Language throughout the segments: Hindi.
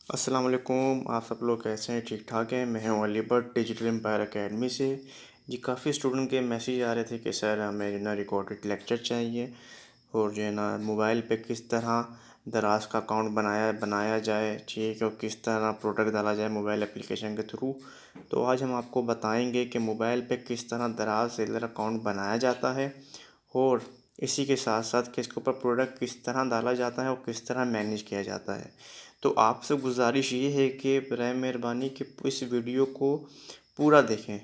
अस्सलाम वालेकुम। आप सब लोग कैसे हैं? ठीक ठाक हैं। मैं हूं Ali Bhatt digital empire academy से। जी, काफ़ी स्टूडेंट के मैसेज आ रहे थे कि सर हमें जो है ना रिकॉर्डेड लेक्चर चाहिए, और जो है ना मोबाइल पे किस तरह दराज का अकाउंट बनाया बनाया जाए, ठीक है, और किस तरह प्रोडक्ट डाला जाए मोबाइल एप्लीकेशन के थ्रू। तो आज हम आपको बताएंगे कि मोबाइल पे किस तरह दराज सेलर अकाउंट बनाया जाता है, और इसी के साथ साथ कि इसके ऊपर प्रोडक्ट किस तरह डाला जाता है और किस तरह मैनेज किया जाता है। तो आपसे गुजारिश ये है कि बराए मेहरबानी कि इस वीडियो को पूरा देखें।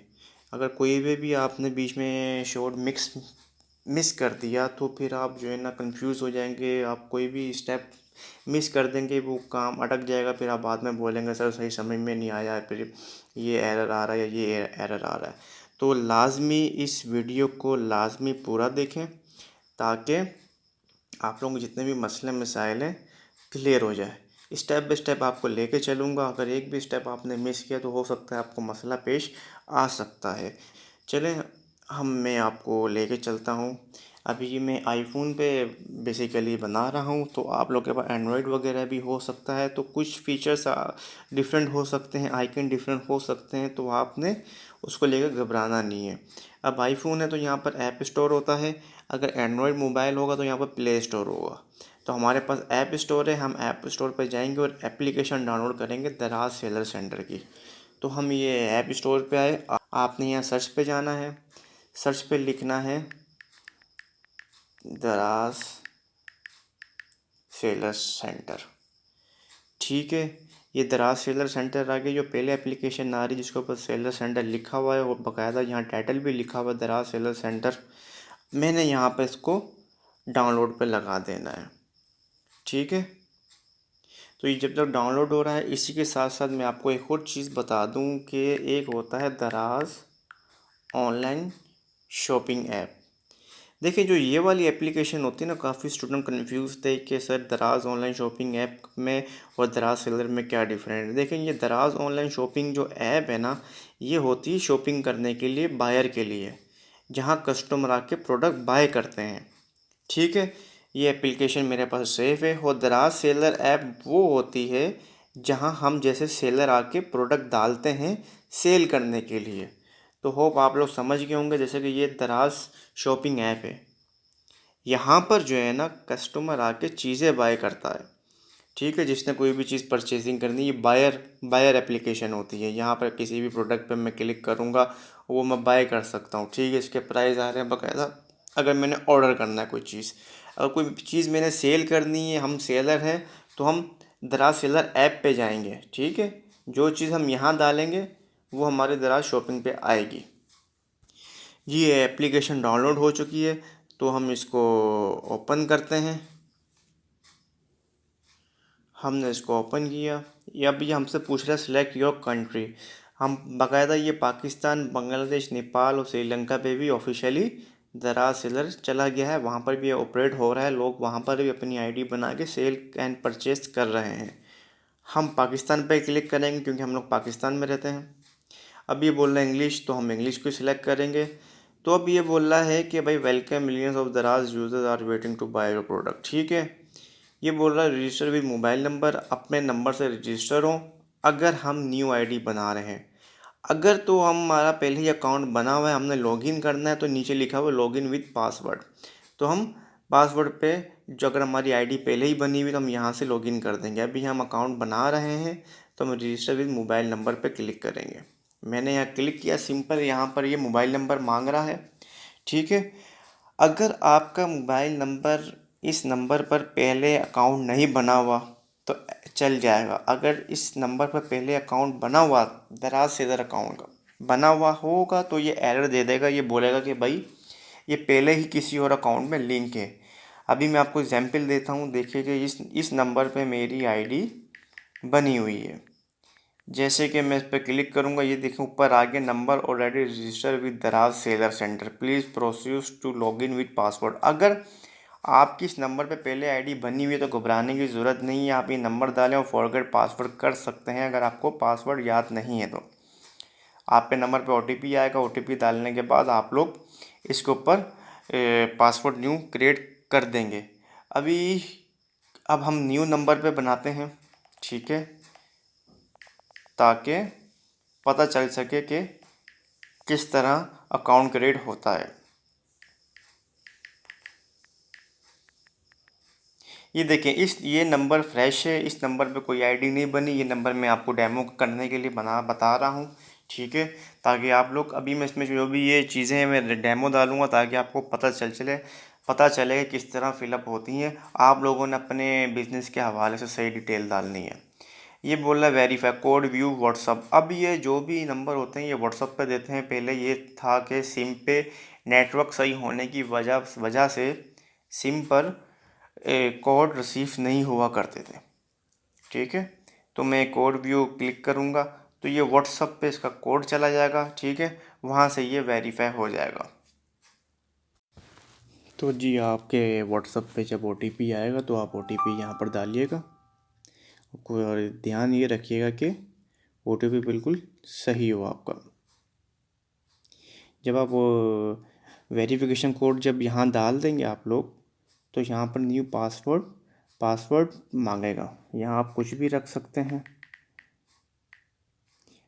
अगर कोई भी आपने बीच में शॉर्ट मिस कर दिया तो फिर आप जो है ना कंफ्यूज हो जाएंगे। आप कोई भी स्टेप मिस कर देंगे, वो काम अटक जाएगा। फिर आप बाद में बोलेंगे सर सही समझ में नहीं आया, फिर ये एरर आ रहा है या ये एरर आ रहा है। तो लाजमी इस वीडियो को लाजमी पूरा देखें, ताकि आप लोगों के जितने भी मसले मसाइल हैं क्लियर हो जाए। स्टेप बाय स्टेप आपको लेके चलूँगा। अगर एक भी स्टेप आपने मिस किया तो हो सकता है आपको मसला पेश आ सकता है। चलें, मैं आपको लेके चलता हूँ। अभी मैं आईफ़ोन पे बेसिकली बना रहा हूँ, तो आप लोग के पास एंड्रॉयड वगैरह भी हो सकता है, तो कुछ फ़ीचर्स डिफरेंट हो सकते हैं, आइकन डिफरेंट हो सकते हैं, तो आपने उसको लेकर घबराना नहीं है। अब आईफ़ोन है तो यहाँ पर ऐप स्टोर होता है, अगर एंड्रॉयड मोबाइल होगा तो यहाँ पर प्ले स्टोर होगा। तो हमारे पास ऐप स्टोर है, हम ऐप स्टोर पर जाएंगे और एप्लीकेशन डाउनलोड करेंगे दराज सेलर सेंटर की। तो हम ये ऐप स्टोर पे आए, आपने यहाँ सर्च पे जाना है। सर्च पे लिखना है दराज सेलर सेंटर, ठीक है। ये दराज सेलर सेंटर आगे जो पहले एप्लीकेशन आ रही है जिसके ऊपर सेलर सेंटर लिखा हुआ है, और बाकायदा यहाँ टाइटल भी लिखा हुआ है दराज सेलर सेंटर, मैंने यहाँ पे इसको डाउनलोड पे लगा देना है, ठीक है। तो ये जब तक डाउनलोड हो रहा है, इसी के साथ साथ मैं आपको एक और चीज़ बता दूं कि एक होता है दराज ऑनलाइन शॉपिंग ऐप। देखिए, जो ये वाली एप्लीकेशन होती है ना, काफ़ी स्टूडेंट कन्फ्यूज थे कि सर दराज ऑनलाइन शॉपिंग ऐप में और दराज सेलर में क्या डिफरेंट है। देखिए, ये दराज ऑनलाइन शॉपिंग जो ऐप है ना, ये होती है शॉपिंग करने के लिए, बायर के लिए, जहाँ कस्टमर आके प्रोडक्ट बाय करते हैं, ठीक है। ये एप्लीकेशन मेरे पास सेफ है। और दराज सेलर ऐप वो होती है जहां हम जैसे सेलर आके प्रोडक्ट डालते हैं सेल करने के लिए। तो होप आप लोग समझ गए होंगे, जैसे कि ये दराज शॉपिंग ऐप है, यहाँ पर जो है ना कस्टमर आके चीज़ें बाय करता है, ठीक है। जिसने कोई भी चीज़ परचेजिंग करनी, ये बायर बायर एप्लीकेशन होती है। यहाँ पर किसी भी प्रोडक्ट पर मैं क्लिक करूँगा, वो मैं बाय कर सकता हूँ, ठीक है। इसके प्राइस आ रहे हैं बाकायदा। अगर मैंने ऑर्डर करना है कोई चीज़, अगर कोई चीज़ मैंने सेल करनी है, हम सेलर हैं, तो हम दराज सेलर ऐप पे जाएंगे, ठीक है। जो चीज़ हम यहाँ डालेंगे वो हमारे दराज शॉपिंग पे आएगी। जी, ये एप्लीकेशन डाउनलोड हो चुकी है, तो हम इसको ओपन करते हैं। हमने इसको ओपन किया। ये अब ये हमसे पूछ रहा है सिलेक्ट योर कंट्री। हम बाकायदा ये पाकिस्तान, बांग्लादेश, नेपाल और श्रीलंका पे भी ऑफिशियली दराज सेलर चला गया है, वहाँ पर भी ऑपरेट हो रहा है। लोग वहाँ पर भी अपनी आईडी बना के सेल एंड परचेज कर रहे हैं। हम पाकिस्तान पे क्लिक करेंगे क्योंकि हम लोग पाकिस्तान में रहते हैं। अब ये बोल रहा है इंग्लिश, तो हम इंग्लिश को सिलेक्ट करेंगे। तो अब ये बोल रहा है कि भाई welcome millions of Daraz users are waiting to buy your product, ठीक है। ये बोल रहा है रजिस्टर विद मोबाइल नंबर, अपने नंबर से रजिस्टर हो अगर हम न्यू आईडी बना रहे हैं। अगर तो हमारा पहले ही अकाउंट बना हुआ है, हमने लॉगिन करना है, तो नीचे लिखा हुआ है लॉगिन विद पासवर्ड। तो हम पासवर्ड पे, जो अगर हमारी आईडी पहले ही बनी हुई तो हम यहाँ से लॉगिन कर देंगे। अभी हम अकाउंट बना रहे हैं तो हम रजिस्टर विद मोबाइल नंबर पे क्लिक करेंगे। मैंने यहाँ क्लिक किया, सिंपल। यहाँ पर ये मोबाइल नंबर मांग रहा है, ठीक है। अगर आपका मोबाइल नंबर, इस नंबर पर पहले अकाउंट नहीं बना हुआ तो चल जाएगा। अगर इस नंबर पर पहले अकाउंट बना हुआ, दराज सेलर अकाउंट का बना हुआ होगा, तो ये एरर दे देगा। ये बोलेगा कि भाई ये पहले ही किसी और अकाउंट में लिंक है। अभी मैं आपको एग्जांपल देता हूँ। देखिए कि इस नंबर पे मेरी आईडी बनी हुई है। जैसे कि मैं इस पर क्लिक करूंगा, ये देखें ऊपर आगे number already register with Daraz seller centre, please proceed to login with password. अगर आपकी इस नंबर पे पहले आईडी बनी हुई है तो घबराने की ज़रूरत नहीं है। आप ये नंबर डालें और फॉरगेट पासवर्ड कर सकते हैं अगर आपको पासवर्ड याद नहीं है तो। आपके नंबर पे ओटीपी आएगा, ओटीपी डालने के बाद आप लोग इसके ऊपर पासवर्ड न्यू क्रिएट कर देंगे। अभी अब हम न्यू नंबर पे बनाते हैं, ठीक है। ताकि पता चल सके कि किस तरह अकाउंट क्रिएट होता है। ये देखें, ये नंबर फ्रेश है, इस नंबर पे कोई आईडी नहीं बनी। ये नंबर मैं आपको डेमो करने के लिए बता रहा हूँ, ठीक है, ताकि आप लोग अभी मैं इसमें जो भी ये चीज़ें हैं मैं डेमो डालूँगा ताकि आपको पता चले कि किस तरह फिलअप होती हैं। आप लोगों ने अपने बिजनेस के हवाले से सही डिटेल डालनी है। ये बोल रहा है वेरीफाई कोड व्यू व्हाट्सअप। अब ये जो भी नंबर होते हैं ये व्हाट्सअप पे देते हैं। पहले ये था कि सिम पे नेटवर्क सही होने की वजह से सिम पर कोड रिसीव नहीं हुआ करते थे, ठीक है। तो मैं कोड व्यू क्लिक करूँगा तो ये व्हाट्सअप पे इसका कोड चला जाएगा, ठीक है, वहाँ से ये वेरीफाई हो जाएगा। तो जी आपके व्हाट्सअप पे जब OTP आएगा तो आप OTP यहाँ पर डालिएगा और ध्यान ये रखिएगा कि OTP बिल्कुल सही हो आपका। जब आप वेरिफिकेशन कोड जब यहाँ डाल देंगे आप लोग तो यहाँ पर न्यू पासवर्ड मांगेगा। यहाँ आप कुछ भी रख सकते हैं,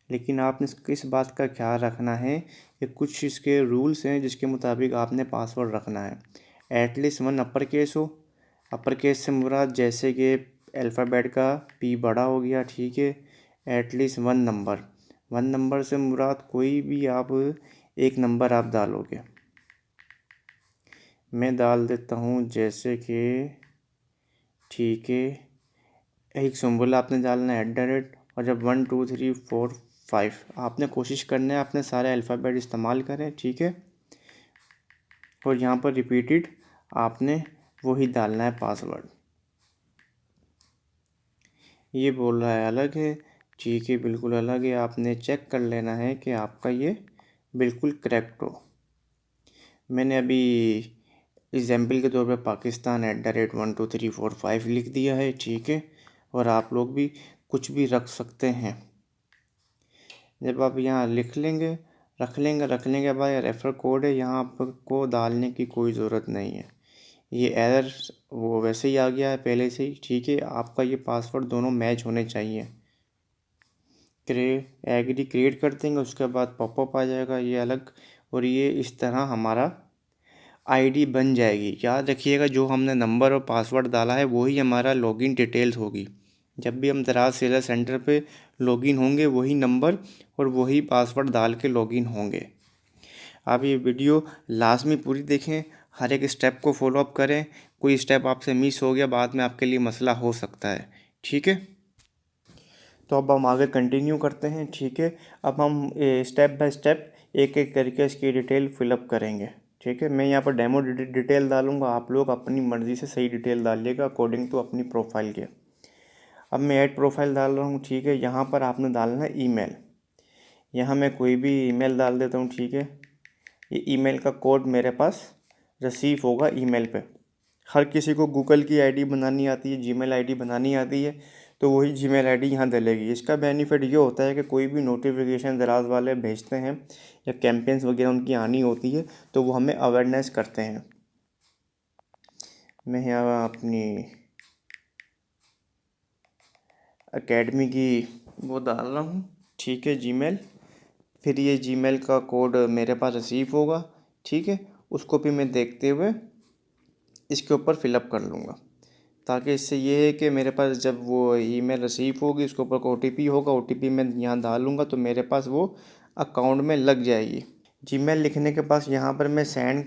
लेकिन आपने किस बात का ख्याल रखना है कि कुछ इसके रूल्स हैं जिसके मुताबिक आपने पासवर्ड रखना है। एटलीस्ट 1 अपर केस हो। अपर केस से मुराद जैसे कि अल्फ़ाबेट का P बड़ा हो गया, ठीक है। एटलीस्ट 1 नंबर से मुराद कोई भी आप एक नंबर आप डालोगे। मैं डाल देता हूँ जैसे कि, ठीक है, एक सिंबल आपने डालना है @ और जब 1 2 3 4 5 आपने कोशिश करना है अपने सारे अल्फ़ाबेट इस्तेमाल करें, ठीक है। और यहाँ पर रिपीटेड आपने वही डालना है पासवर्ड। ये बोल रहा है अलग है, ठीक है, बिल्कुल अलग है। आपने चेक कर लेना है कि आपका ये बिल्कुल करेक्ट हो। मैंने अभी एग्जाम्पल के तौर पे पाकिस्तान @ 1 2 3 4 5 लिख दिया है, ठीक है। और आप लोग भी कुछ भी रख सकते हैं। जब आप यहाँ रख लेंगे भाई, रेफर कोड है, यहाँ आपको डालने की कोई ज़रूरत नहीं है। ये एरर वो वैसे ही आ गया है पहले से ही, ठीक है। आपका ये पासवर्ड दोनों मैच होने चाहिए। एग्री क्रिएट कर देंगे, उसके बाद पॉपअप आ जाएगा ये अलग, और ये इस तरह हमारा आईडी बन जाएगी। याद रखिएगा जो हमने नंबर और पासवर्ड डाला है वही हमारा लॉगिन डिटेल्स होगी। जब भी हम दराज सेलर सेंटर पे लॉगिन होंगे वही नंबर और वही पासवर्ड डाल के लॉगिन होंगे। आप ये वीडियो लास्ट में पूरी देखें, हर एक स्टेप को फॉलोअप करें। कोई स्टेप आपसे मिस हो गया बाद में आपके लिए मसला हो सकता है, ठीक है। तो अब हम आगे कंटिन्यू करते हैं, ठीक है। अब हम स्टेप बाय स्टेप एक एक करके इसकी डिटेल फिलअप करेंगे, ठीक है। मैं यहाँ पर डेमो डिटेल डालूंगा, आप लोग अपनी मर्ज़ी से सही डिटेल डालिएगा अकॉर्डिंग टू अपनी प्रोफाइल के। अब मैं ऐड प्रोफाइल डाल रहा हूँ, ठीक है। यहाँ पर आपने डालना है ईमेल। यहाँ मैं कोई भी ईमेल डाल देता हूँ, ठीक है। ये ईमेल का कोड मेरे पास रिसीव होगा ईमेल पे। हर किसी को गूगल की आईडी बनानी आती है, जीमेल आईडी बनानी आती है, तो वही जीमेल आईडी यहाँ डलेगी। इसका बेनिफिट ये होता है कि कोई भी नोटिफिकेशन दराज वाले भेजते हैं या कैंपेन्स वगैरह उनकी आनी होती है तो वो हमें अवेयरनेस करते हैं। मैं यहाँ अपनी एकेडमी की वो डाल रहा हूँ, ठीक है, जीमेल। फिर ये जीमेल का कोड मेरे पास रिसीव होगा, ठीक है। उसको भी मैं देखते हुए इसके ऊपर फिलअप कर लूँगा, ताकि इससे ये है कि मेरे पास जब वो ईमेल रिसीव होगी उसके ऊपर OTP होगा, OTP मैं यहाँ डालूँगा तो मेरे पास वो अकाउंट में लग जाएगी। जीमेल लिखने के पास यहाँ पर मैं सेंड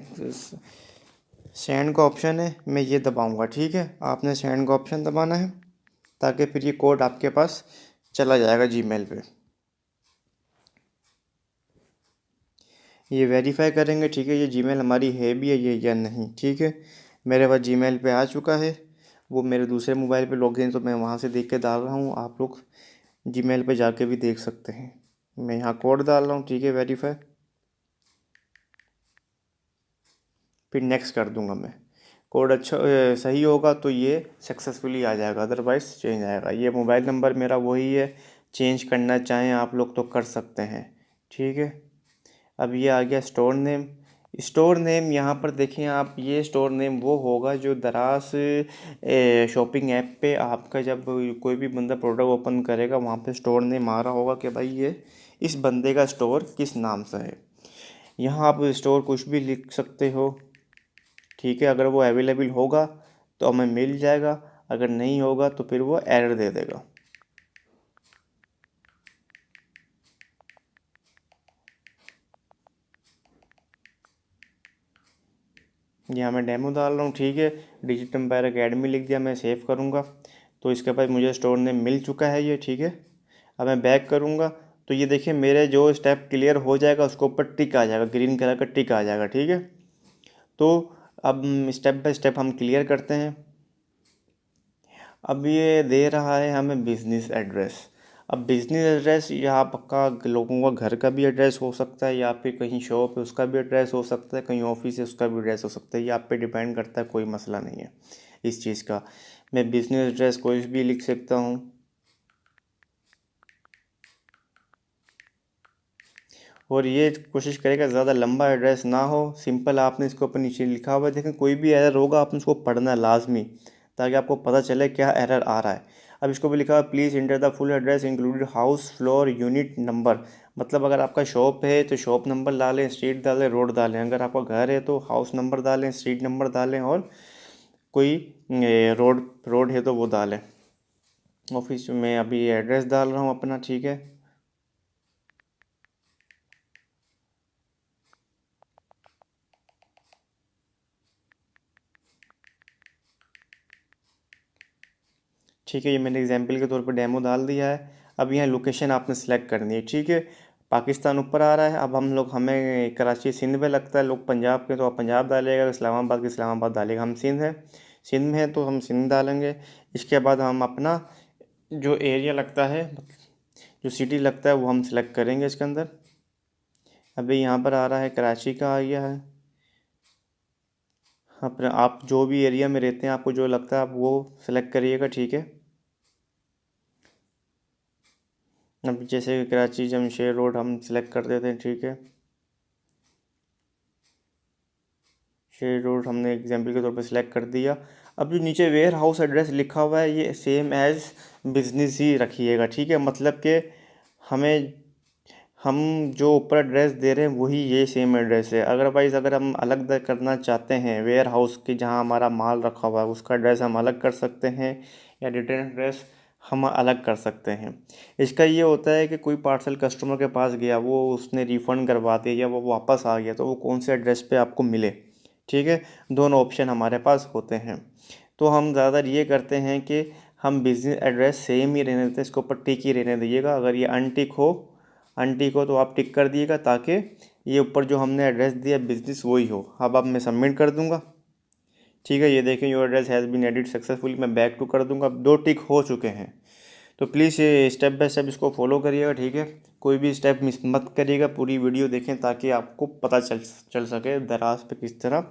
का ऑप्शन है, मैं ये दबाऊँगा, ठीक है। आपने सेंड का ऑप्शन दबाना है ताकि फिर ये कोड आपके पास चला जाएगा जीमेल पे। ये वेरीफाई करेंगे, ठीक है, ये जीमेल हमारी है भी है ये या नहीं, ठीक है। मेरे पास जीमेल पे आ चुका है, वो मेरे दूसरे मोबाइल पे लॉगिन, तो मैं वहाँ से देख के डाल रहा हूँ। आप लोग जीमेल पे जाके भी देख सकते हैं। मैं यहाँ कोड डाल रहा हूँ, ठीक है, वेरीफाई। फिर नेक्स्ट कर दूँगा मैं। कोड अच्छा सही होगा तो ये सक्सेसफुली आ जाएगा, अदरवाइज़ चेंज आएगा। ये मोबाइल नंबर मेरा वही है, चेंज करना चाहें आप लोग तो कर सकते हैं, ठीक है। अब ये आ गया स्टोर नेम। स्टोर नेम यहाँ पर देखें आप, ये स्टोर नेम वो होगा जो दराज शॉपिंग ऐप पे आपका जब कोई भी बंदा प्रोडक्ट ओपन करेगा वहाँ पे स्टोर नेम आ रहा होगा कि भाई ये इस बंदे का स्टोर किस नाम से है। यहाँ आप स्टोर कुछ भी लिख सकते हो, ठीक है। अगर वो अवेलेबल होगा तो हमें मिल जाएगा, अगर नहीं होगा तो फिर वो एरर दे देगा। यहाँ मैं डेमो डाल रहा हूँ, ठीक है। डिजिटल एम्पायर अकेडमी लिख दिया, मैं सेव करूँगा तो इसके बाद मुझे स्टोर नेम मिल चुका है ये, ठीक है। अब मैं बैक करूँगा तो ये देखिए मेरे जो स्टेप क्लियर हो जाएगा उसके ऊपर टिक आ जाएगा, ग्रीन कलर का टिक आ जाएगा, ठीक है। तो अब स्टेप बाय स्टेप हम क्लियर करते हैं। अब ये दे रहा है हमें बिज़नेस एड्रेस। अब बिज़नेस एड्रेस या आपका लोगों का घर का भी एड्रेस हो सकता है, या फिर कहीं शॉप है उसका भी एड्रेस हो सकता है, कहीं ऑफिस है उसका भी एड्रेस हो सकता है। ये आप पे डिपेंड करता है, कोई मसला नहीं है इस चीज़ का। मैं बिज़नेस एड्रेस कोई भी लिख सकता हूँ। और ये कोशिश करेगा ज़्यादा लंबा एड्रेस ना हो, सिंपल आपने इसके ऊपर नीचे लिखा हुआ है। देखें कोई भी एरर होगा आपने उसको पढ़ना है लाजमी, ताकि आपको पता चले क्या एरर आ रहा है। अब इसको भी लिखा हुआ please enter the full address included house floor unit number. मतलब अगर आपका शॉप है तो शॉप नंबर डालें, स्ट्रीट डालें, रोड डालें। अगर आपका घर है तो हाउस नंबर डालें, स्ट्रीट नंबर डालें, और कोई रोड रोड है तो वो डालें। ऑफिस में अभी एड्रेस डाल रहा हूँ अपना, ठीक है। ठीक है, ये मैंने एग्जांपल के तौर पर डेमो डाल दिया है। अब यहाँ लोकेशन आपने सेलेक्ट करनी है, ठीक है। पाकिस्तान ऊपर आ रहा है। अब हमें कराची सिंध में लगता है, लोग पंजाब के तो आप पंजाब डालेगा, इस्लामाबाद के इस्लामाबाद डालेगा। हम सिंध है, सिंध में है तो हम सिंध डालेंगे। इसके बाद हम अपना जो एरिया लगता है, जो सिटी लगता है वो हम सेलेक्ट करेंगे इसके अंदर। अभी यहाँ पर आ रहा है कराची का एरिया है। अपना आप जो भी एरिया में रहते हैं आपको जो लगता है आप वो सेलेक्ट करिएगा, ठीक है। अब जैसे कि कराची जमशेद रोड हम सेलेक्ट कर देते हैं, ठीक है। शेड रोड हमने एग्जांपल के तौर पर सिलेक्ट कर दिया। अब जो नीचे वेयर हाउस एड्रेस लिखा हुआ है ये सेम एज बिजनेस ही रखिएगा, ठीक है। मतलब कि हमें हम जो ऊपर एड्रेस दे रहे हैं वही ये सेम एड्रेस है। अदरवाइज़ अगर हम अलग करना चाहते हैं वेयर हाउस की जहाँ हमारा माल रखा हुआ है उसका एड्रेस हम अलग कर सकते हैं, या रिटर्न एड्रेस हम अलग कर सकते हैं। इसका ये होता है कि कोई पार्सल कस्टमर के पास गया, वो उसने रिफ़ंड करवा दिया या वो वापस आ गया, तो वो कौन से एड्रेस पे आपको मिले, ठीक है। दोनों ऑप्शन हमारे पास होते हैं। तो हम ज़्यादातर ये करते हैं कि हम बिज़नेस एड्रेस सेम ही रहने देते हैं, इसके ऊपर टिक ही रहने दीजिएगा। अगर ये अनटिक हो तो आप टिक कर दिएगा, ताकि ये ऊपर जो हमने एड्रेस दिया बिज़नेस वही हो। अब मैं सबमिट कर दूंगा, ठीक है। ये देखें your address has been edit successfully, मैं बैक टू कर दूंगा। अब 2 टिक हो चुके हैं। तो प्लीज़ ये स्टेप बाय स्टेप इसको फॉलो करिएगा, ठीक है। कोई भी स्टेप मिस मत करिएगा, पूरी वीडियो देखें ताकि आपको पता चल सके दराज पे किस तरह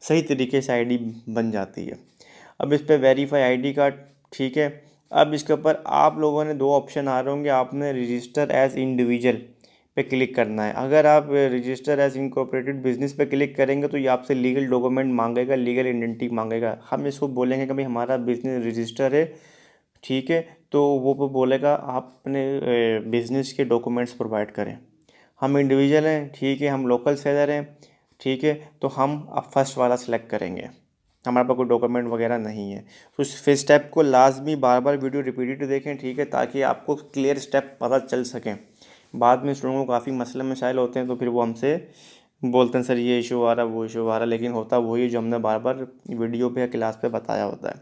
सही तरीके से आईडी बन जाती है। अब इस पर वेरीफाई आईडी कार्ड, ठीक है। अब इसके ऊपर आप लोगों ने 2 ऑप्शन आ रहे होंगे, आपने रजिस्टर एज इंडिविजुअल पे क्लिक करना है। अगर आप रजिस्टर एज इनकॉर्पोरेटेड बिजनेस पे क्लिक करेंगे तो ये आपसे लीगल डॉक्यूमेंट मांगेगा, लीगल आइडेंटिटी मांगेगा। हम इसको बोलेंगे कि भाई हमारा बिजनेस रजिस्टर है, ठीक है। तो वो बोलेगा आप अपने बिजनेस के डॉक्यूमेंट्स प्रोवाइड करें। हम इंडिविजुअल हैं, ठीक है, हम लोकल सेलर हैं, ठीक है। तो हम अब फर्स्ट वाला सेलेक्ट करेंगे, हमारे पास कोई डॉक्यूमेंट वगैरह नहीं है। तो इस फिर स्टेप को लाजमी बार बार वीडियो रिपीटेड देखें, ठीक है, ताकि आपको क्लियर स्टेप पता चल सकें। बाद में स्टूडेंट को काफ़ी मसले मसाइल होते हैं तो फिर वो हमसे बोलते हैं सर ये इशू आ रहा है वो इशू आ रहा है, लेकिन होता वही है जो हमने बार बार वीडियो पे या क्लास पे बताया होता है।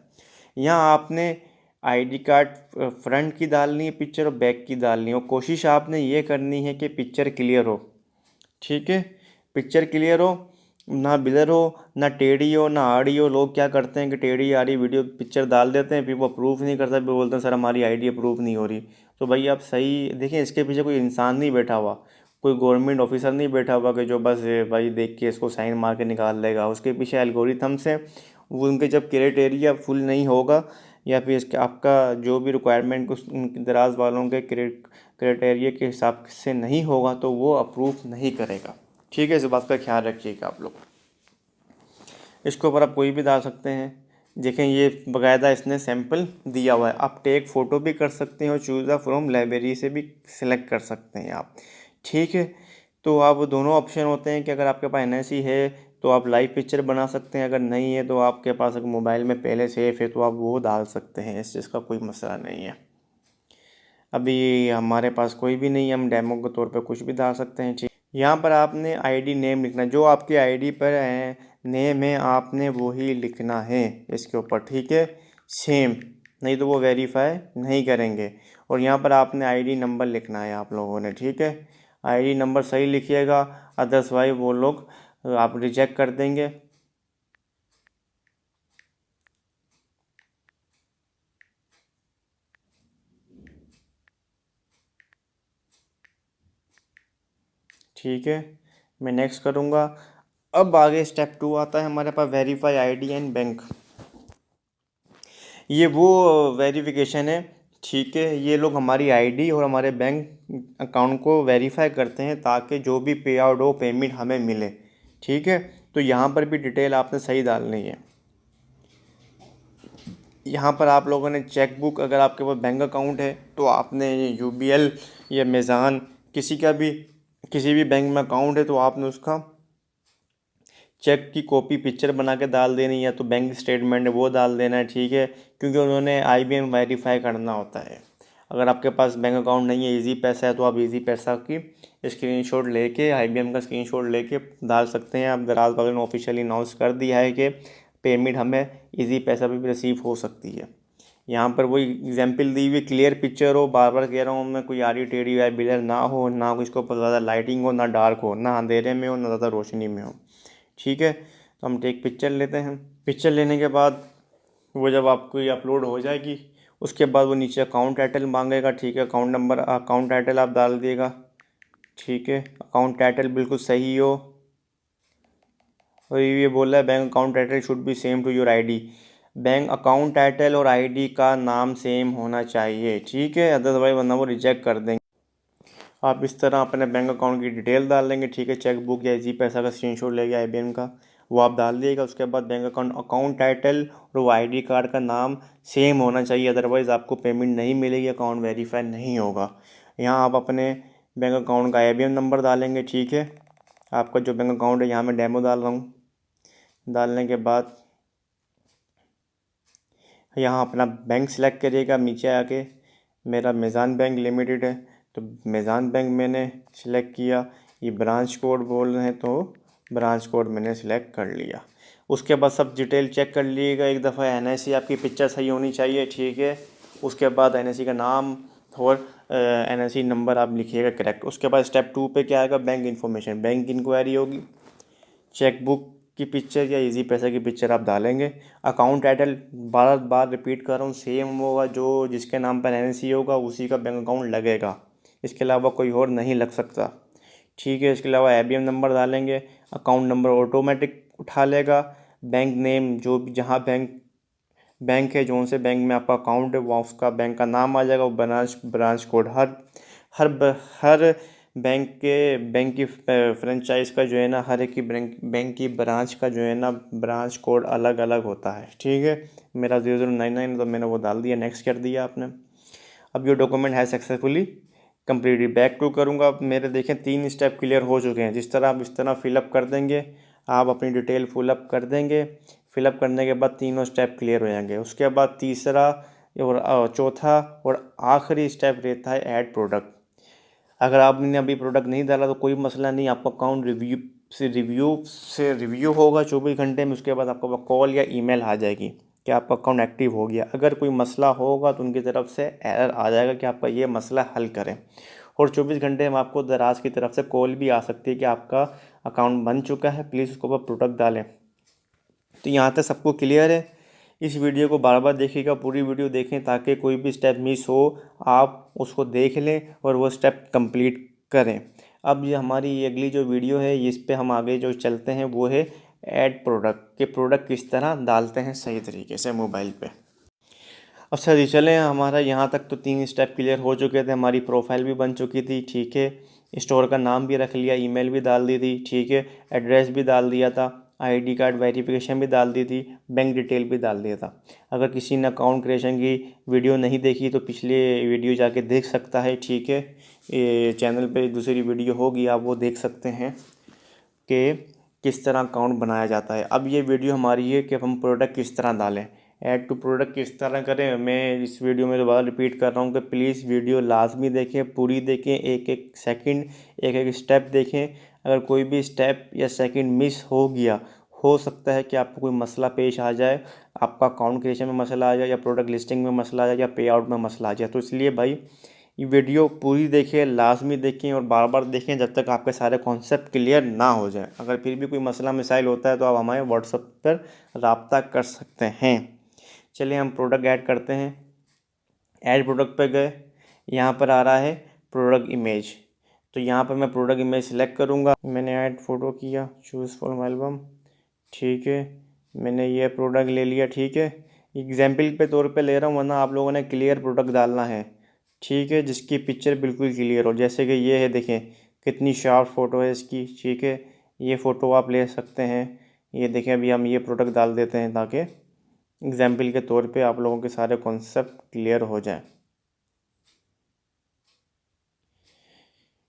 यहाँ आपने आईडी कार्ड फ्रंट की डालनी है पिक्चर, और बैक की डालनी है, और कोशिश आपने ये करनी है कि पिक्चर क्लियर हो, ठीक है। पिक्चर क्लियर हो, ना ब्लर हो, ना टेढ़ी हो, ना आड़ी हो। लोग क्या करते हैं कि टेढ़ी आड़ी वीडियो पिक्चर डाल देते हैं, फिर वो अप्रूव नहीं करता, फिर बोलते हैं सर हमारी आईडी अप्रूव नहीं हो रही। तो भाई आप सही देखें, इसके पीछे कोई इंसान नहीं बैठा हुआ, कोई गवर्नमेंट ऑफिसर नहीं बैठा हुआ कि जो बस भाई देख के इसको साइन मार के निकाल देगा। उसके पीछे एल्गोरिथम्स हैं, वो उनके जब क्राइटेरिया फुल नहीं होगा, या फिर इसके आपका जो भी रिक्वायरमेंट उस दराज वालों के क्राइटेरिया के हिसाब से नहीं होगा, तो वो अप्रूव नहीं करेगा, ठीक है, इस बात का ख्याल रखिएगा आप लोग। इसके ऊपर आप कोई भी डाल सकते हैं। देखें ये बाकायदा इसने सैंपल दिया हुआ है, आप टेक फ़ोटो भी कर सकते हैं और चूज़ द फ्रॉम लाइब्रेरी से भी सिलेक्ट कर सकते हैं आप। ठीक है, तो आप दोनों ऑप्शन होते हैं कि अगर आपके पास एनएससी है तो आप लाइव पिक्चर बना सकते हैं, अगर नहीं है तो आपके पास अगर मोबाइल में पहले सेव है तो आप वो डाल सकते हैं, इस चीज़ का कोई मसला नहीं है। अभी हमारे पास कोई भी नहीं है, हम डेमो के तौर पे कुछ भी डाल सकते हैं। ठीक, यहाँ पर आपने आईडी नेम लिखना है, जो आपकी आईडी पर है नेम है आपने वही लिखना है इसके ऊपर। ठीक है, सेम, नहीं तो वो वेरीफाई नहीं करेंगे। और यहाँ पर आपने आईडी नंबर लिखना है आप लोगों ने। ठीक है, आईडी नंबर सही लिखिएगा, अदरवाइज वो लोग आप रिजेक्ट कर देंगे। ठीक है, मैं नेक्स्ट करूँगा। अब आगे स्टेप 2 आता है हमारे पास, वेरीफाई आईडी एंड बैंक। ये वो वेरिफिकेशन है। ठीक है, ये लोग हमारी आईडी और हमारे बैंक अकाउंट को वेरीफाई करते हैं ताकि जो भी पे आउट हो पेमेंट हमें मिले। ठीक है, तो यहाँ पर भी डिटेल आपने सही डालनी है। यहाँ पर आप लोगों ने चेक बुक, अगर आपके पास बैंक अकाउंट है तो आपने यूबीएल या मेज़ान किसी भी बैंक में अकाउंट है तो आपने उसका चेक की कॉपी पिक्चर बना के डाल देनी, या तो बैंक स्टेटमेंट है वो डाल देना है। ठीक है, क्योंकि उन्होंने आईबीएम वेरीफाई करना होता है। अगर आपके पास बैंक अकाउंट नहीं है, इजी पैसा है, तो आप इजी पैसा की स्क्रीनशॉट लेके, आईबीएम का स्क्रीनशॉट लेके डाल सकते हैं। अब दराज वालों ने ऑफिशियली अनाउंस कर दिया है कि पेमेंट हमें इजी पैसा पे भी रिसीव हो सकती है। यहाँ पर वही एग्जाम्पल दी हुई, क्लियर पिक्चर हो, बार बार कह रहा हूँ मैं, कोई आड़ी टेढ़ी या बिलर ना हो, ना इसके ऊपर ज़्यादा लाइटिंग हो, ना डार्क हो, ना अंधेरे में हो, ना ज़्यादा रोशनी में हो। ठीक है, तो हम टेक पिक्चर लेते हैं। पिक्चर लेने के बाद वो जब आपको ये अपलोड हो जाएगी, उसके बाद वो नीचे अकाउंट टाइटल मांगेगा। ठीक है, अकाउंट नंबर, अकाउंट टाइटल आप डाल दिएगा। ठीक है, अकाउंट टाइटल बिल्कुल सही हो। और ये बोल रहा है bank account title should be same to your ID. Bank account title और आईडी का नाम सेम होना चाहिए। ठीक है, अदरवाइज वरना वो रिजेक्ट कर देंगे। आप इस तरह अपने बैंक अकाउंट की डिटेल डाल लेंगे। ठीक है, चेक बुक या इजी पैसा का स्क्रीनशॉट लेके आईबीएम का वो आप डाल दिएगा। उसके बाद बैंक अकाउंट टाइटल और वो आईडी कार्ड का नाम सेम होना चाहिए, अदरवाइज़ आपको पेमेंट नहीं मिलेगी, अकाउंट वेरीफाई नहीं होगा। यहाँ आप अपने बैंक अकाउंट का आईबीएम नंबर डालेंगे। ठीक है, आपका जो बैंक अकाउंट है, यहाँ मैं डेमो डाल रहा हूँ। डालने के बाद यहाँ अपना बैंक सेलेक्ट करिएगा। नीचे आके मेरा मेज़ान बैंक लिमिटेड है तो मेज़ान बैंक मैंने सेलेक्ट किया। ये ब्रांच कोड बोल रहे हैं तो ब्रांच कोड मैंने सेलेक्ट कर लिया। उसके बाद सब डिटेल चेक कर लीजिएगा एक दफ़ा। एनआईसी आपकी पिक्चर सही होनी चाहिए। ठीक है, उसके बाद एनआईसी का नाम और एनआईसी नंबर आप लिखिएगा करेक्ट। उसके बाद स्टेप 2 पे क्या आएगा, बैंक इन्फॉर्मेशन, बैंक इंक्वायरी होगी। चेकबुक की पिक्चर या इजी पैसा की पिक्चर आप डालेंगे। अकाउंट टाइटल बार बार रिपीट कर रहा हूँ, सेम होगा, जो जिसके नाम पर एनएससी होगा उसी का बैंक अकाउंट लगेगा, इसके अलावा कोई और नहीं लग सकता। ठीक है, इसके अलावा आईबीएम नंबर डालेंगे। अकाउंट नंबर ऑटोमेटिक उठा लेगा। बैंक नेम, जो भी जहाँ बैंक है, जो से बैंक में आपका अकाउंट है वहाँ उसका बैंक का नाम आ जाएगा। वो ब्रांच कोड हर हर बैंक की फ्रेंचाइज का जो है ना, हर एक की बैंक की ब्रांच का जो है ना ब्रांच कोड अलग अलग होता है। ठीक है, मेरा 0099 तो मैंने वो डाल दिया, नेक्स्ट कर दिया आपने। अब ये डॉक्यूमेंट है सक्सेसफुली कंप्लीटली। बैक टू करूँगा। अब मेरे देखें 3 स्टेप क्लियर हो चुके हैं। जिस तरह आप इस तरह फिलअप कर देंगे, आप अपनी डिटेल फिलअप कर देंगे। फिलअप करने के बाद तीनों स्टेप क्लियर हो जाएंगे। उसके बाद तीसरा और चौथा और आखिरी स्टेप रहता है ऐड प्रोडक्ट। अगर आपने अभी प्रोडक्ट नहीं डाला तो कोई मसला नहीं, आपका अकाउंट रिव्यू होगा 24 घंटे में। उसके बाद आपको कॉल या ईमेल आ जाएगी कि आपका अकाउंट एक्टिव हो गया। अगर कोई मसला होगा तो उनकी तरफ से एरर आ जाएगा कि आपका ये मसला हल करें। और 24 घंटे में आपको दराज की तरफ से कॉल भी आ सकती है कि आपका अकाउंट बन चुका है, प्लीज़ उसके ऊपर प्रोडक्ट डालें। तो यहाँ तक सबको क्लियर है। इस वीडियो को बार बार देखिएगा, पूरी वीडियो देखें ताकि कोई भी स्टेप मिस हो आप उसको देख लें और वो स्टेप कंप्लीट करें। अब ये हमारी अगली जो वीडियो है इस पे हम आगे जो चलते हैं वो है ऐड प्रोडक्ट, के प्रोडक्ट किस तरह डालते हैं सही तरीके से मोबाइल पे। अच्छा जी, चलें, हमारा यहाँ तक तो 3 स्टेप क्लियर हो चुके थे, हमारी प्रोफाइल भी बन चुकी थी। ठीक है, स्टोर का नाम भी रख लिया, ईमेल भी डाल दी थी, ठीक है, एड्रेस भी डाल दिया था, आईडी कार्ड वेरिफिकेशन भी डाल दी थी, बैंक डिटेल भी डाल दिया था। अगर किसी ने अकाउंट क्रिएशन की वीडियो नहीं देखी तो पिछले वीडियो जाके देख सकता है, ठीक है, ये चैनल पे दूसरी वीडियो होगी, आप वो देख सकते हैं कि किस तरह अकाउंट बनाया जाता है। अब ये वीडियो हमारी है कि हम प्रोडक्ट किस तरह डालें, ऐड टू प्रोडक्ट किस तरह करें। मैं इस वीडियो में दोबारा रिपीट कर रहा हूँ कि प्लीज़ वीडियो लाजमी देखें, पूरी देखें, एक एक सेकंड, एक एक स्टेप देखें। अगर कोई भी स्टेप या सेकंड मिस हो गया, हो सकता है कि आपको कोई मसला पेश आ जाए, आपका अकाउंट क्रिएशन में मसला आ जाए, या प्रोडक्ट लिस्टिंग में मसला आ जाए, या पे आउट में मसला आ जाए। तो इसलिए भाई ये वीडियो पूरी देखें, लाजमी देखें और बार बार देखें जब तक आपके सारे कॉन्सेप्ट क्लियर ना हो जाए। अगर फिर भी कोई मसला मिसाइल होता है तो आप हमारे व्हाट्सएप पर रब्ता कर सकते हैं। चलिए हम प्रोडक्ट ऐड करते हैं। ऐड प्रोडक्ट पे गए, यहाँ पर आ रहा है प्रोडक्ट इमेज, तो यहाँ पर मैं प्रोडक्ट इमेज सेलेक्ट करूँगा। मैंने ऐड फ़ोटो किया, चूज़ फ्रॉम एल्बम, ठीक है, मैंने ये प्रोडक्ट ले लिया, ठीक है, एग्जाम्पल पे तौर पे ले रहा हूँ, वरना आप लोगों ने क्लियर प्रोडक्ट डालना है, ठीक है, जिसकी पिक्चर बिल्कुल क्लियर हो। जैसे कि ये है, देखें कितनी शार्प फ़ोटो है इसकी, ठीक है, ये फ़ोटो आप ले सकते हैं। ये देखें, अभी हम ये प्रोडक्ट डाल देते हैं ताकि एग्जाम्पल के तौर पे आप लोगों के सारे कॉन्सेप्ट क्लियर हो जाए,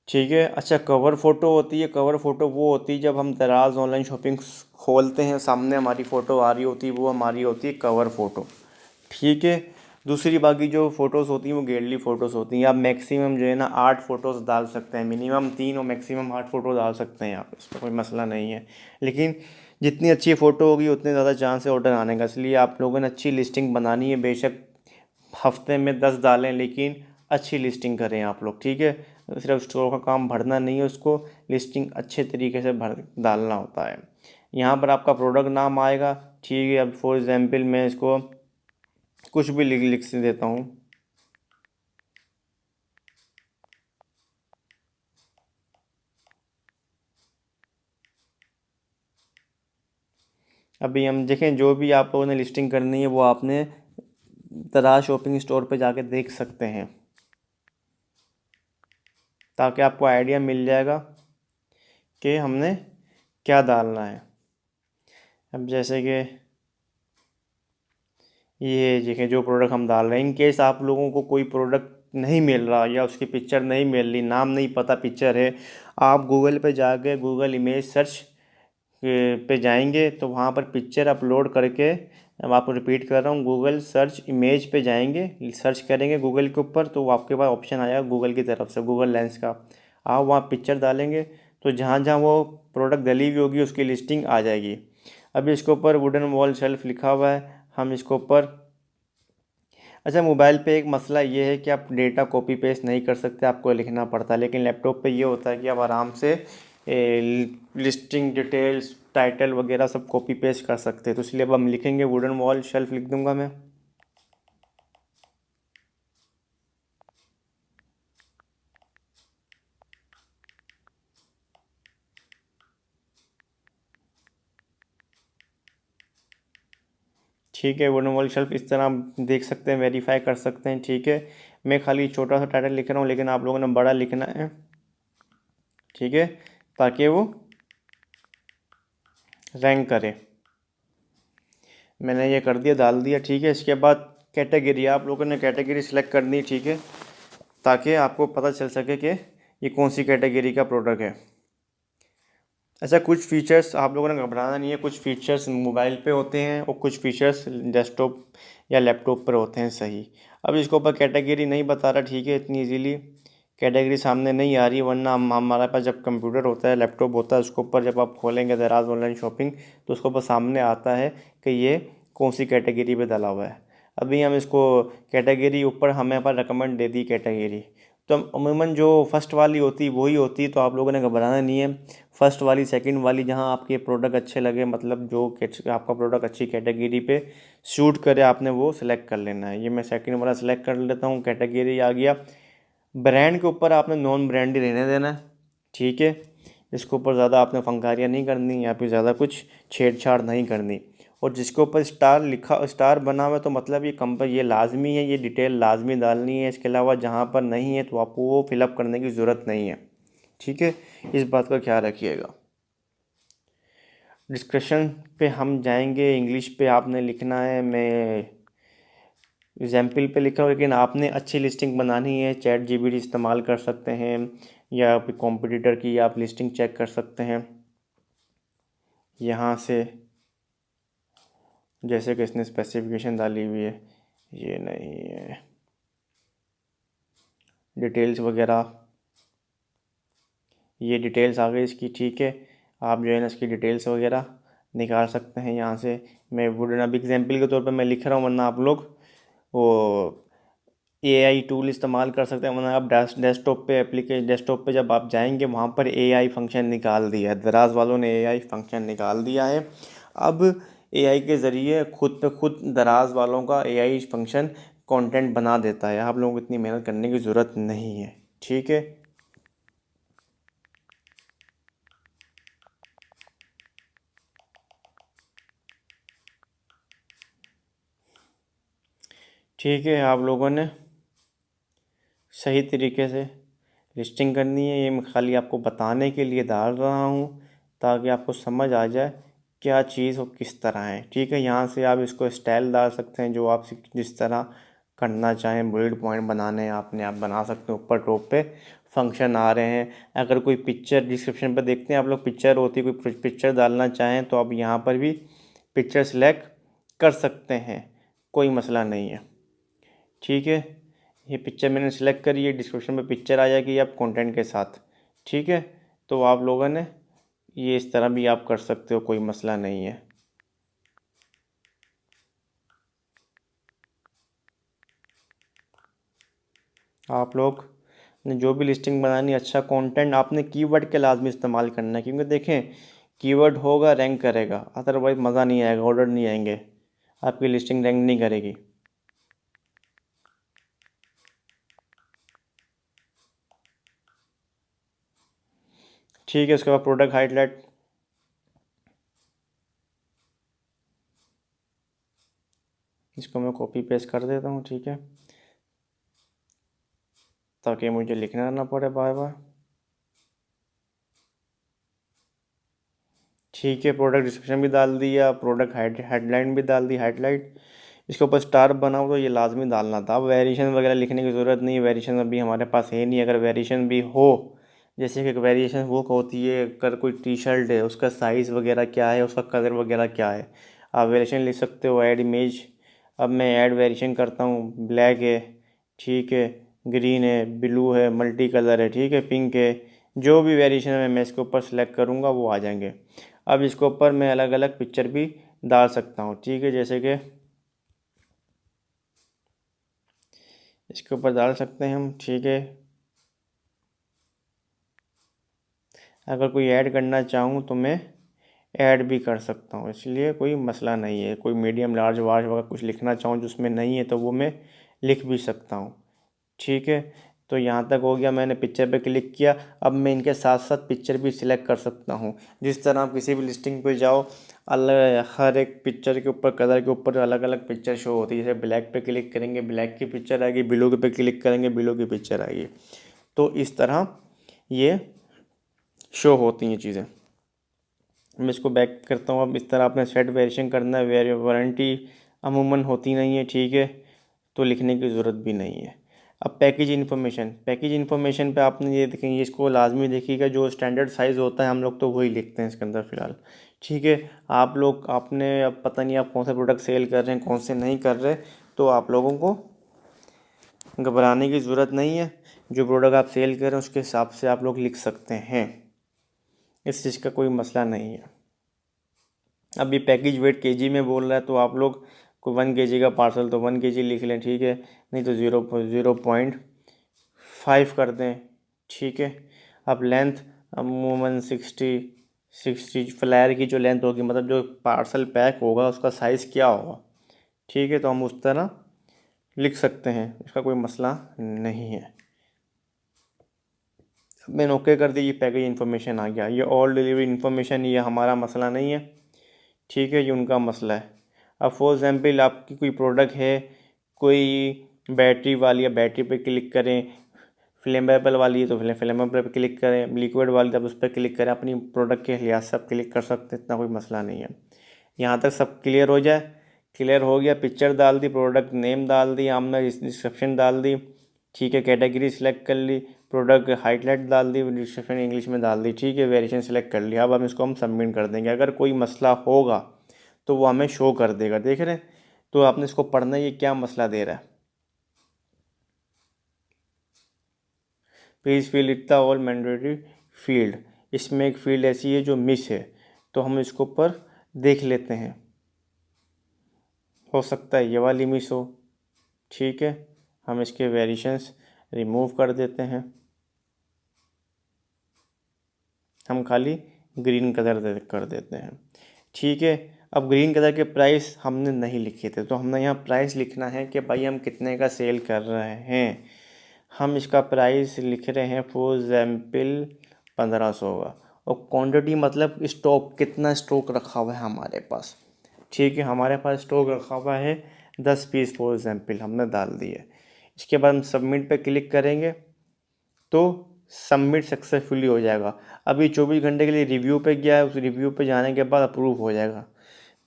ठीक है। अच्छा, कवर फ़ोटो होती है, कवर फ़ोटो वो होती है जब हम दराज ऑनलाइन शॉपिंग खोलते हैं, सामने हमारी फ़ोटो आ रही होती है, वो हमारी होती है कवर फ़ोटो, ठीक है। दूसरी बाकी जो फ़ोटोज़ होती हैं वो गैलरी फ़ोटोज़ होती हैं। आप मैक्सिमम जो है ना 8 फ़ोटोज़ डाल सकते हैं, मिनिमम 3 और मैक्सिमम 8 फ़ोटो डाल सकते हैं आप, इसका कोई मसला नहीं है। लेकिन जितनी अच्छी फ़ोटो होगी उतने ज़्यादा चांस है ऑर्डर आने का, इसलिए आप लोगों ने अच्छी लिस्टिंग बनानी है। बेशक हफ्ते में 10 डालें, लेकिन अच्छी लिस्टिंग करें आप लोग, ठीक है। सिर्फ स्टोर का काम भरना नहीं है, उसको लिस्टिंग अच्छे तरीके से भर डालना होता है। यहाँ पर आपका प्रोडक्ट नाम आएगा, ठीक है। अब फॉर एग्ज़ाम्पल मैं इसको कुछ भी लिख लिख से देता हूँ, अभी हम देखें जो भी आप लोगों ने लिस्टिंग करनी है वो आपने दराज शॉपिंग स्टोर पे जाके देख सकते हैं, ताकि आपको आइडिया मिल जाएगा कि हमने क्या डालना है। अब जैसे कि ये देखें जो प्रोडक्ट हम डाल रहे हैं, इन केस आप लोगों को कोई प्रोडक्ट नहीं मिल रहा या उसकी पिक्चर नहीं मिल रही, नाम नहीं पता पिक्चर है, आप गूगल पे जाके गूगल इमेज सर्च पे जाएंगे तो वहाँ पर पिक्चर अपलोड करके, अब आपको रिपीट कर रहा हूँ, गूगल सर्च इमेज पे जाएंगे, सर्च करेंगे गूगल के ऊपर, तो आपके पास ऑप्शन आएगा गूगल की तरफ से, गूगल लेंस का। आप वहाँ पिक्चर डालेंगे तो जहाँ जहाँ वो प्रोडक्ट डली हुई होगी उसकी लिस्टिंग आ जाएगी। अभी इसके ऊपर वुडन वॉल शेल्फ लिखा हुआ है, हम इसके ऊपर, अच्छा मोबाइल पे एक मसला ये है कि आप डेटा कॉपी पेस्ट नहीं कर सकते, आपको लिखना पड़ता है, लेकिन लैपटॉप पे ये होता है कि आप आराम से लिस्टिंग डिटेल्स टाइटल वगैरह सब कॉपी पेस्ट कर सकते हैं। तो इसलिए अब हम लिखेंगे वुडन वॉल शेल्फ लिख दूंगा मैं, ठीक है। वुडन वॉल शेल्फ इस तरह आप देख सकते हैं, वेरीफाई कर सकते हैं, ठीक है। मैं खाली छोटा सा टाइटल लिख रहा हूँ, लेकिन आप लोगों ने बड़ा लिखना है, ठीक है, ताकि वो रैंक करे। मैंने ये कर दिया, डाल दिया, ठीक है। इसके बाद कैटेगरी, आप लोगों ने कैटेगरी सेलेक्ट करनी है, ठीक है, ताकि आपको पता चल सके कि ये कौन सी कैटेगरी का प्रोडक्ट है। अच्छा, कुछ फीचर्स आप लोगों ने घबराना नहीं है, कुछ फीचर्स मोबाइल पे होते हैं और कुछ फीचर्स डेस्कटॉप या लैपटॉप पर होते हैं, सही। अब इसके ऊपर कैटेगरी नहीं बता रहा, ठीक है, इतनी इजीली कैटेगरी सामने नहीं आ रही, वरना हमारे पास जब कंप्यूटर होता है, लैपटॉप होता है, उसके ऊपर जब आप खोलेंगे दराज ऑनलाइन शॉपिंग तो उसके ऊपर सामने आता है कि ये कौन सी कैटेगरी पे डाला हुआ है। अभी हम इसको कैटेगरी ऊपर हमें पर रिकमेंड दे दी कैटेगरी, तो अमूमन जो फर्स्ट वाली होती है वही होती है, तो आप लोगों ने घबराना नहीं है। फर्स्ट वाली सेकंड वाली जहां आपके प्रोडक्ट अच्छे लगे, मतलब जो आपका प्रोडक्ट अच्छी कैटेगरी पे शूट करे, आपने वो सिलेक्ट कर लेना है। ये मैं सेकंड वाला सिलेक्ट कर लेता हूँ, कैटेगरी आ गया। ब्रांड के ऊपर आपने नॉन ब्रांड ही रहने देना है, ठीक है। इसके ऊपर ज़्यादा आपने फंकारियाँ नहीं करनी या फिर ज़्यादा कुछ छेड़छाड़ नहीं करनी। और जिसके ऊपर स्टार लिखा, स्टार बना हुआ है, तो मतलब ये कंपनी, ये लाजमी है, ये डिटेल लाजमी डालनी है। इसके अलावा जहाँ पर नहीं है तो आपको वो फिलअप करने की ज़रूरत नहीं है, ठीक है, इस बात का ख्याल रखिएगा। डिस्कशन पे हम जाएंगे। इंग्लिश पे आपने लिखना है, मैं एग्जाम्पल पे लिखा हूँ, लेकिन आपने अच्छी लिस्टिंग बनानी है। चैट जीपीटी इस्तेमाल कर सकते हैं या फिर कॉम्पिटिटर की आप लिस्टिंग चेक कर सकते हैं यहाँ से। जैसे कि इसने स्पेसिफिकेशन डाली हुई है, ये नहीं है, डिटेल्स वगैरह, ये डिटेल्स आ गई इसकी। ठीक है, आप जो है ना इसकी डिटेल्स वगैरह निकाल सकते हैं यहाँ से। मैं वुडन अब एग्जाम्पल के तौर पे मैं लिख रहा हूँ, वरना आप लोग वो एआई टूल इस्तेमाल कर सकते हैं। वरना आप डेस्कटॉप पे जब आप जाएंगे वहाँ पर एआई फंक्शन निकाल दिया है, दराज वालों ने एआई फंक्शन निकाल दिया है। अब एआई के ज़रिए खुद पे खुद दराज वालों का एआई फंक्शन कंटेंट बना देता है। आप लोगों को इतनी मेहनत करने की ज़रूरत नहीं है। ठीक है, ठीक है, आप लोगों ने सही तरीके से लिस्टिंग करनी है। ये मैं खाली आपको बताने के लिए डाल रहा हूँ ताकि आपको समझ आ जाए क्या चीज़ और किस तरह है। ठीक है, यहाँ से आप इसको स्टाइल डाल सकते हैं, जो आप जिस तरह करना चाहें। बुलेट पॉइंट बनाने हैं आपने, आप बना सकते हैं। ऊपर टॉप पे फंक्शन आ रहे हैं। अगर कोई पिक्चर डिस्क्रिप्शन पर देखते हैं आप लोग, पिक्चर होती है, कोई पिक्चर डालना चाहें तो आप यहाँ पर भी पिक्चर सेलेक्ट कर सकते हैं, कोई मसला नहीं है। ठीक है, ये पिक्चर मैंने सेलेक्ट करी है, डिस्क्रिप्शन में पिक्चर आ जाएगी आप कंटेंट के साथ। ठीक है, तो आप लोगों ने ये इस तरह भी आप कर सकते हो, कोई मसला नहीं है। आप लोग ने जो भी लिस्टिंग बनानी, अच्छा कंटेंट आपने कीवर्ड के लाजमी इस्तेमाल करना है, क्योंकि देखें कीवर्ड होगा रैंक करेगा, अदरवाइज़ मज़ा नहीं आएगा, ऑर्डर नहीं आएंगे, आपकी लिस्टिंग रैंक नहीं करेगी। ठीक है, उसके बाद प्रोडक्ट हाईलाइट, इसको मैं कॉपी पेस्ट कर देता हूँ। ठीक है, ताकि मुझे लिखना ना पड़े बार बार। ठीक है, प्रोडक्ट डिस्क्रिप्शन भी डाल दिया, प्रोडक्ट हेडलाइन भी डाल दी, हाईलाइट। इसके ऊपर स्टार बनाओ तो ये लाजमी डालना था। अब वेरिएशन वगैरह लिखने की ज़रूरत नहीं है, वेरिएशन अभी हमारे पास है नहीं। अगर वेरिएशन भी हो, जैसे कि वेरिएशन वो होती है, अगर कोई टी शर्ट है उसका साइज़ वगैरह क्या है, उसका कलर वगैरह क्या है, आप वेरिएशन लिख सकते हो। ऐड इमेज, अब मैं ऐड वेरिएशन करता हूँ, ब्लैक है, ठीक है, ग्रीन है, ब्लू है, मल्टी कलर है, ठीक है, पिंक है। जो भी वेरिएशन है मैं इसके ऊपर सेलेक्ट करूँगा वो आ जाएंगे। अब इसके ऊपर मैं अलग अलग पिक्चर भी डाल सकता हूँ। ठीक है, जैसे कि इसके ऊपर डाल सकते हैं हम। ठीक है, अगर कोई ऐड करना चाहूँ तो मैं ऐड भी कर सकता हूँ, इसलिए कोई मसला नहीं है। कोई मीडियम लार्ज वार्ज वगैरह कुछ लिखना चाहूँ जो उसमें नहीं है तो वो मैं लिख भी सकता हूँ। ठीक है, तो यहाँ तक हो गया। मैंने पिक्चर पे क्लिक किया, अब मैं इनके साथ साथ पिक्चर भी सिलेक्ट कर सकता हूँ। जिस तरह आप किसी भी लिस्टिंग पे जाओ, अलग हर एक पिक्चर के ऊपर, कलर के ऊपर अलग अलग पिक्चर शो होती है। जैसे ब्लैक पे क्लिक करेंगे ब्लैक की पिक्चर आएगी, ब्लू पे क्लिक करेंगे ब्लू की पिक्चर आएगी। तो इस तरह ये शो होती हैं चीज़ें। मैं इसको बैक करता हूँ। अब इस तरह आपने सेट वेरिएशन करना है। वारंटी अमूमन होती नहीं है, ठीक है, तो लिखने की ज़रूरत भी नहीं है। अब पैकेज इन्फॉर्मेशन पे आपने ये देखेंगे, इसको लाजमी देखिएगा। जो स्टैंडर्ड साइज़ होता है हम लोग तो वही लिखते हैं इसके अंदर फ़िलहाल। ठीक है, आप लोग आपने अब पता नहीं आप कौन सा प्रोडक्ट सेल कर रहे हैं कौन से नहीं कर रहे, तो आप लोगों को घबराने की ज़रूरत नहीं है। जो प्रोडक्ट आप सेल कर रहे हैं उसके हिसाब से आप लोग लिख सकते हैं, इस चीज़ का कोई मसला नहीं है। अब ये पैकेज वेट केजी में बोल रहा है, तो आप लोग को 1 kg का पार्सल तो 1 kg लिख लें, ठीक है, नहीं तो 0.5 कर दें। ठीक है, अब लेंथ अमूमन 60 फ्लायर की जो लेंथ होगी, मतलब जो पार्सल पैक होगा उसका साइज़ क्या होगा, ठीक है, तो हम उस तरह लिख सकते हैं, इसका कोई मसला नहीं है। मैंने ओके कर दी, ये पैकेज इन्फॉर्मेशन आ गया। ये ऑल डिलीवरी इन्फॉर्मेशन, ये हमारा मसला नहीं है, ठीक है, ये उनका मसला है। अब फॉर एग्ज़ाम्पल आपकी कोई प्रोडक्ट है, कोई बैटरी वाली, या बैटरी पे क्लिक करें, फ्लेमेबल वाली है तो फ्लेमेबल पर क्लिक करें, लिक्विड वाली तब उस पर क्लिक करें, अपनी प्रोडक्ट के लिहाज से आप क्लिक कर सकते हैं, इतना कोई मसला नहीं है। यहाँ तक सब क्लियर हो जाए, क्लियर हो गया, पिक्चर डाल दी, प्रोडक्ट नेम डाल दी, हमने डिस्क्रिप्शन डाल दी, ठीक है, कैटेगरी सिलेक्ट कर ली, प्रोडक्ट हाईलाइट डाल दी, डिस्क्रिप्शन इंग्लिश में डाल दी, ठीक है, वेरिएशन सेलेक्ट कर लिया। अब हम इसको सबमिट कर देंगे। अगर कोई मसला होगा तो वो हमें शो कर देगा, देख रहे हैं। तो आपने इसको पढ़ना है, ये क्या मसला दे रहा है। Please fill it the all mandatory field, इसमें एक फील्ड ऐसी है जो मिस है, तो हम इसको ऊपर देख लेते हैं, हो सकता है ये वाली मिस हो, ठीक है। हम इसके वेरिएशंस रिमूव कर देते हैं, हम खाली ग्रीन कलर कर देते हैं, ठीक है। अब ग्रीन कलर के प्राइस हमने नहीं लिखे थे, तो हमने यहाँ प्राइस लिखना है कि भाई हम कितने का सेल कर रहे हैं। हम इसका प्राइस लिख रहे हैं फॉर एग्जाम्पल 1500 का, और क्वांटिटी मतलब स्टॉक, कितना स्टॉक रखा हुआ है हमारे पास, ठीक है। हमारे पास स्टॉक रखा हुआ है 10 पीस फॉर एग्जाम्पल, हमने डाल दिए। इसके बाद हम सबमिट पे क्लिक करेंगे तो सबमिट सक्सेसफुली हो जाएगा। अभी 24 घंटे के लिए रिव्यू पे गया है, उस रिव्यू पे जाने के बाद अप्रूव हो जाएगा।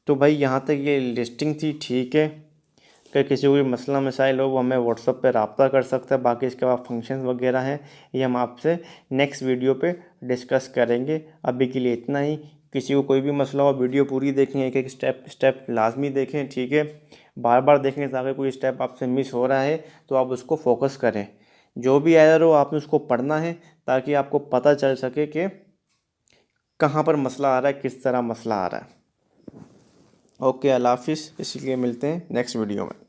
तो भाई यहाँ तक ये लिस्टिंग थी, ठीक है। अगर किसी को भी मसला मसाइल हो वो हमें व्हाट्सअप पे रब्ता कर सकता है। बाकी इसके बाद फंक्शन वगैरह हैं, ये हम आपसे नेक्स्ट वीडियो पे डिस्कस करेंगे। अभी के लिए इतना ही। किसी को कोई भी मसला हो, वीडियो पूरी देखें, एक एक स्टेप लाजमी देखें, ठीक है। बार बार देखें, ताकि कोई स्टेप आपसे मिस हो रहा है तो आप उसको फोकस करें। जो भी एरर हो आपने उसको पढ़ना है, ताकि आपको पता चल सके कि कहाँ पर मसला आ रहा है, किस तरह मसला आ रहा है। ओके, अल्लाह हाफिज़। इसलिए मिलते हैं नेक्स्ट वीडियो में।